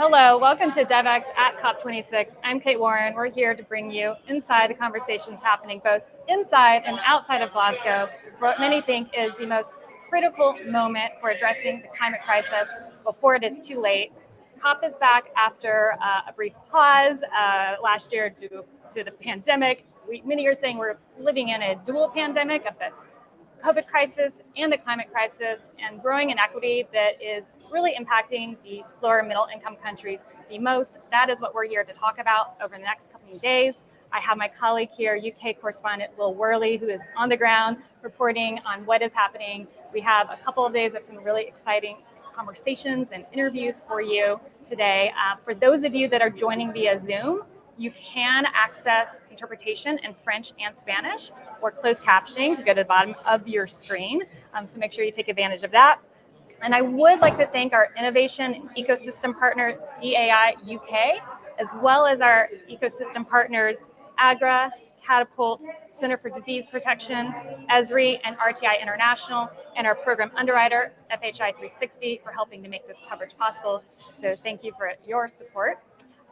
Hello, welcome to Devex at COP26. I'm Kate Warren. We're here to bring you inside the conversations happening both inside and outside of Glasgow for what many think is the most critical moment for addressing the climate crisis before it is too late. COP is back after a brief pause last year due to the pandemic. Many are saying we're living in a dual pandemic of the COVID crisis and the climate crisis, and growing inequity that is really impacting the lower and middle income countries the most. That is what we're here to talk about over the next couple of days. I have my colleague here, UK correspondent Worley, who is on the ground reporting on what is happening. We have a couple of days of some really exciting conversations and interviews for you today. For those of you that are joining via Zoom, you can access interpretation in French and Spanish or closed captioning to go to the bottom of your screen. So make sure you take advantage of that. And I would like to thank our innovation and ecosystem partner, DAI UK, as well as our ecosystem partners, AGRA, Catapult, Center for Disease Protection, ESRI, and RTI International, and our program underwriter, FHI 360, for helping to make this coverage possible. So thank you for your support.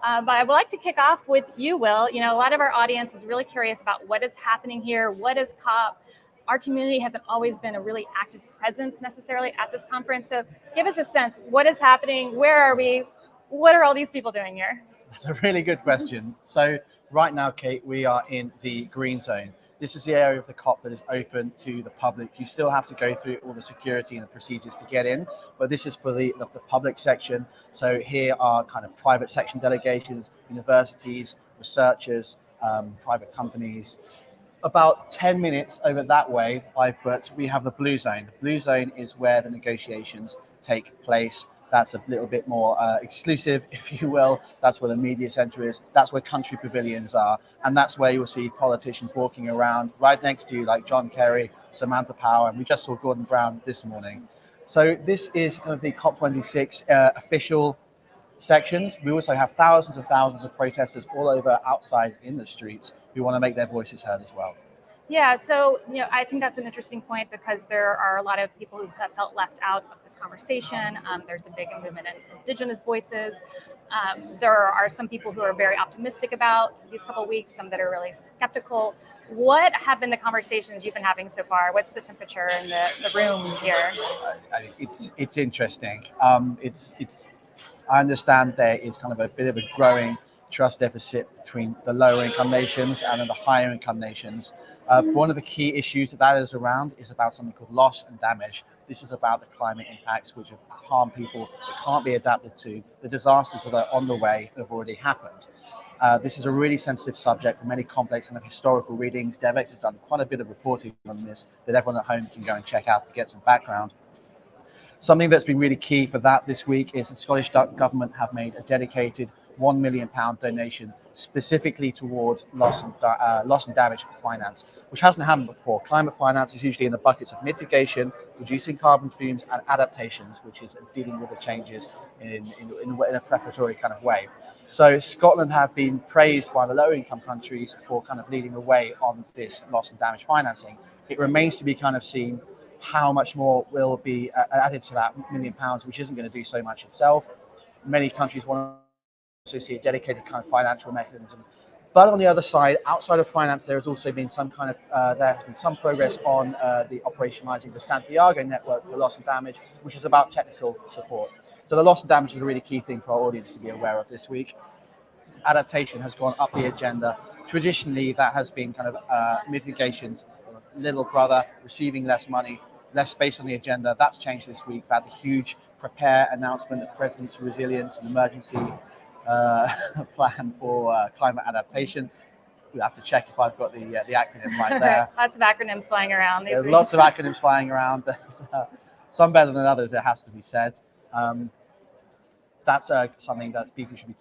But I would like to kick off with you, Will. You know, a lot of our audience is really curious about what is happening here. What is COP? Our community hasn't always been a really active presence necessarily at this conference. So give us a sense. What is happening? Where are we? What are all these people doing here? That's a really good question. So right now, Kate, we are in the green zone. This is the area of the COP that is open to the public. You still have to go through all the security and the procedures to get in, but this is for the public section. So here are kind of private section delegations, universities, researchers, private companies. About 10 minutes over that way, by foot, we have the blue zone. The blue zone is where the negotiations take place. That's a little bit more exclusive, if you will. That's where the media center is. That's where country pavilions are. And that's where you'll see politicians walking around right next to you, like John Kerry, Samantha Power, and we just saw Gordon Brown this morning. So this is kind of the COP26 official sections. We also have thousands and thousands of protesters all over outside in the streets who want to make their voices heard as well. Yeah, so I think that's an interesting point because there are a lot of people who have felt left out of this conversation. There's a big movement in Indigenous voices. There are some people who are very optimistic about these couple of weeks, some that are really skeptical. What have been the conversations you've been having so far? What's the temperature in the rooms here? It's interesting. I understand there is kind of a bit of a growing trust deficit between the lower income nations and the higher income nations. One of the key issues that is around is about something called loss and damage. This is about the climate impacts which have harmed people that can't be adapted to, the disasters that are on the way that have already happened. This is a really sensitive subject for many complex kind of historical readings. Devex has done quite a bit of reporting on this that everyone at home can go and check out to get some background. Something that's been really key for that this week is the Scottish government have made a dedicated £1 million donation specifically towards loss and damage finance, which hasn't happened before. Climate finance is usually in the buckets of mitigation, reducing carbon fumes, and adaptations, which is dealing with the changes in a preparatory kind of way. So Scotland have been praised by the lower income countries for kind of leading the way on this loss and damage financing. It remains to be kind of seen how much more will be added to that £1 million, which isn't going to do so much itself. Many countries want to see a dedicated kind of financial mechanism. But on the other side, outside of finance, there has also been some kind of there has been some progress on the operationalizing the Santiago network for loss and damage, which is about technical support. So the loss and damage is a really key thing for our audience to be aware of this week. Adaptation has gone up the agenda. Traditionally, that has been kind of mitigations, little brother receiving less money, less space on the agenda. That's changed this week. We've had the huge prepare announcement of President's resilience and emergency plan for climate adaptation. We'll have to check if I've got the acronym right there. Lots of acronyms flying around. There's lots of acronyms flying around. There's, some better than others, it has to be said. That's something that people should be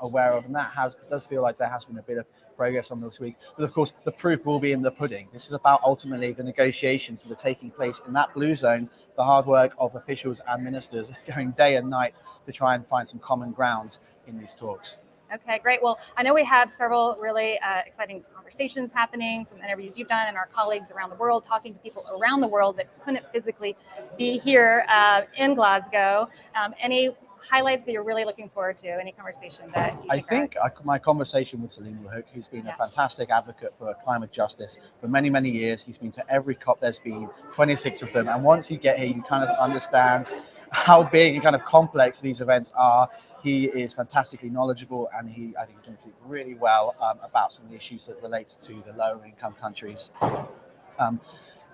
aware of, and that does feel like there has been a bit of progress on this week. But of course, the proof will be in the pudding. This is about ultimately the negotiations that are taking place in that blue zone, the hard work of officials and ministers going day and night to try and find some common ground in these talks. Okay, great. Well, I know we have several really exciting conversations happening, some interviews you've done, and our colleagues around the world, talking to people around the world that couldn't physically be here in Glasgow. Any highlights that you're really looking forward to? Any conversation that you I think think my conversation with Salim Al-Hook, who's been a fantastic advocate for climate justice for many, many years. He's been to every COP there's been, 26 of them. And once you get here, you kind of understand how big and kind of complex these events are. He is fantastically knowledgeable, and I think, he can speak really well about some of the issues that relate to the lower income countries.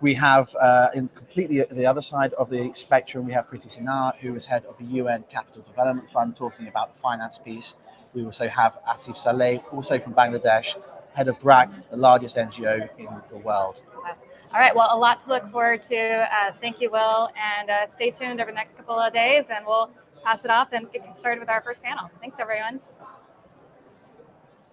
We have, in completely the other side of the spectrum, we have Priti Sinha, who is head of the UN Capital Development Fund, talking about the finance piece. We also have Asif Saleh, also from Bangladesh, head of BRAC, the largest NGO in the world. All right, well, a lot to look forward to. Thank you, Will, and stay tuned over the next couple of days, and we'll pass it off and get started with our first panel. Thanks, everyone.